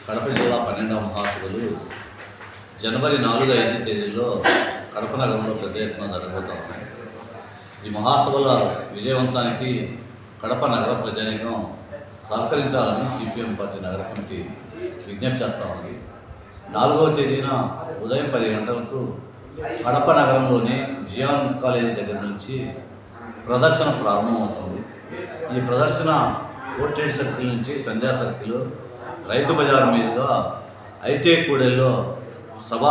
కడప జిల్లా 12వ మహాసభలు జనవరి 4-5 తేదీల్లో కడప నగరంలో పెద్ద ఎత్తున జరగబోతున్నాయి. ఈ మహాసభల విజయవంతానికి కడప నగర ప్రజానీకం సహకరించాలని సిపిఎం పార్టీ నగర కమిటీ విజ్ఞప్తి చేస్తూ ఉంది. 4వ తేదీన ఉదయం 10 గంటలకు కడప నగరంలోని జియాన్ కాలేజీ దగ్గర నుంచి ప్రదర్శన ప్రారంభమవుతుంది. ఈ ప్రదర్శన కోర్టెడ్ సర్కిల్ నుంచి సంధ్యా సర్కిల్, రైతు బజార్ మీదుగా ఐటీ కూడెల్లో సభ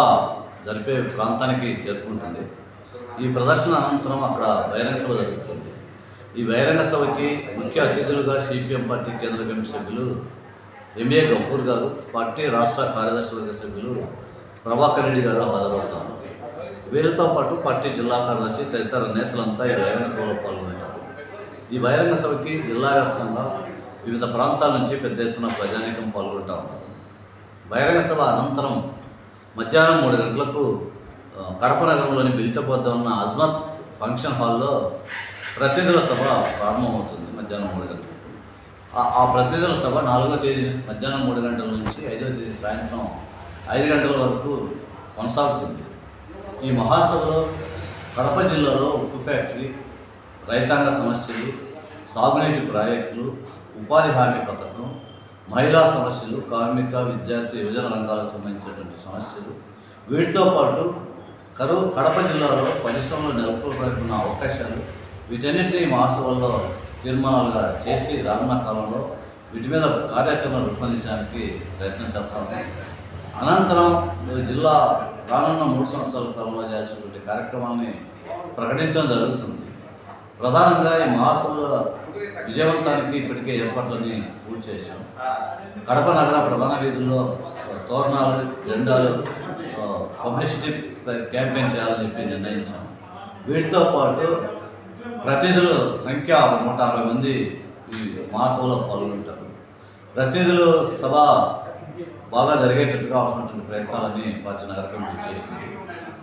జరిపే ప్రాంతానికి చేరుకుంటుంది. ఈ ప్రదర్శన అనంతరం అక్కడ బహిరంగ సభ జరుగుతుంది. ఈ బహిరంగ సభకి ముఖ్య అతిథులుగా సిపిఎం పార్టీ కేంద్ర కమిటీ సభ్యులు ఎంఏ గఫూర్ గారు, పార్టీ రాష్ట్ర కార్యదర్శి వర్గ సభ్యులు ప్రభాకర్ రెడ్డి గారు హాజరవుతారు. వీరితో పాటు పార్టీ జిల్లా కార్యదర్శి తదితర నేతలంతా ఈ బహిరంగ సభలో పాల్గొంటారు. ఈ బహిరంగ సభకి జిల్లా వ్యాప్తంగా వివిధ ప్రాంతాల నుంచి పెద్ద ఎత్తున ప్రజానీకం పాల్గొంటూ ఉన్నారు. బహిరంగ సభ అనంతరం మధ్యాహ్నం 3 గంటలకు కడప నగరంలోని బిల్టప్ వద్ద ఉన్న అజ్మత్ ఫంక్షన్ హాల్లో ప్రతినిధుల సభ ప్రారంభమవుతుంది. మధ్యాహ్నం 3 గంటలకు ఆ ప్రతినిధుల సభ 4వ తేదీ మధ్యాహ్నం 3 గంటల నుంచి 5వ తేదీ సాయంత్రం 5 గంటల వరకు కొనసాగుతుంది. ఈ మహాసభలో కడప జిల్లాలో ఉక్కు ఫ్యాక్టరీ, రైతాంగ సమస్యలు, సాగునీటి ప్రాజెక్టులు, ఉపాధి హామీ పథకం, మహిళా సమస్యలు, కార్మిక, విద్యార్థి, యువజన రంగాలకు సంబంధించినటువంటి సమస్యలు, వీటితో పాటు కడప జిల్లాలో పరిశ్రమలు నెలకొల్పడుతున్న అవకాశాలు, వీటన్నిటినీ మహాసభల్లో తీర్మానాలుగా చేసి రానున్న కాలంలో వీటి మీద కార్యాచరణ రూపొందించడానికి ప్రయత్నం చేస్తాము. అనంతరం జిల్లా రానున్న 3 సంవత్సరాల కాలంలో చేయాల్సినటువంటి కార్యక్రమాన్ని ప్రకటించడం జరుగుతుంది. ప్రధానంగా ఈ మహాసభల విజయవంతానికి ఇప్పటికే ఏర్పాట్లని పూర్తి చేశాం. కడప నగర ప్రధాన వీధుల్లో తోరణాలు, జెండాలు, పబ్లిసిటీ క్యాంపెయిన్ చేయాలని చెప్పి నిర్ణయించాం. వీటితో పాటు ప్రతినిధుల సంఖ్య 160 మంది ఈ మహాసభలో పాల్గొంటారు. ప్రతినిధులు సభ బాగా జరిగేటట్టుగా అవసరమైనటువంటి ప్రయత్నాలని పార్టీ నగర కమిటీ చేసింది.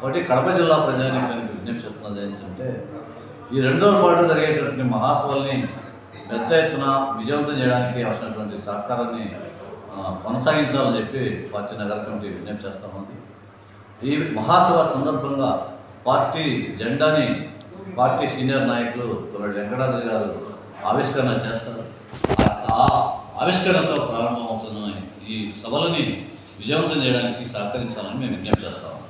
కాబట్టి కడప జిల్లా ప్రజానీకానికి విజ్ఞప్తి చేస్తున్నది ఏంటంటే, ఈ 2 రోజుల పాటు జరిగేటటువంటి మహాసభల్ని పెద్ద ఎత్తున విజయవంతం చేయడానికి అవసరమైనటువంటి సహకారాన్ని కొనసాగించాలని చెప్పి పార్టీ నగర కమిటీ విజ్ఞప్తి చేస్తూ ఉంది. ఈ మహాసభ సందర్భంగా పార్టీ జెండాని పార్టీ సీనియర్ నాయకులు తొలడి వెంకటాద్రి గారు ఆవిష్కరణ చేస్తారు. ఆ ఆవిష్కరణతో ప్రారంభమవుతున్న ఈ సభలని విజయవంతం చేయడానికి సహకరించాలని మేము విజ్ఞప్తి చేస్తాము.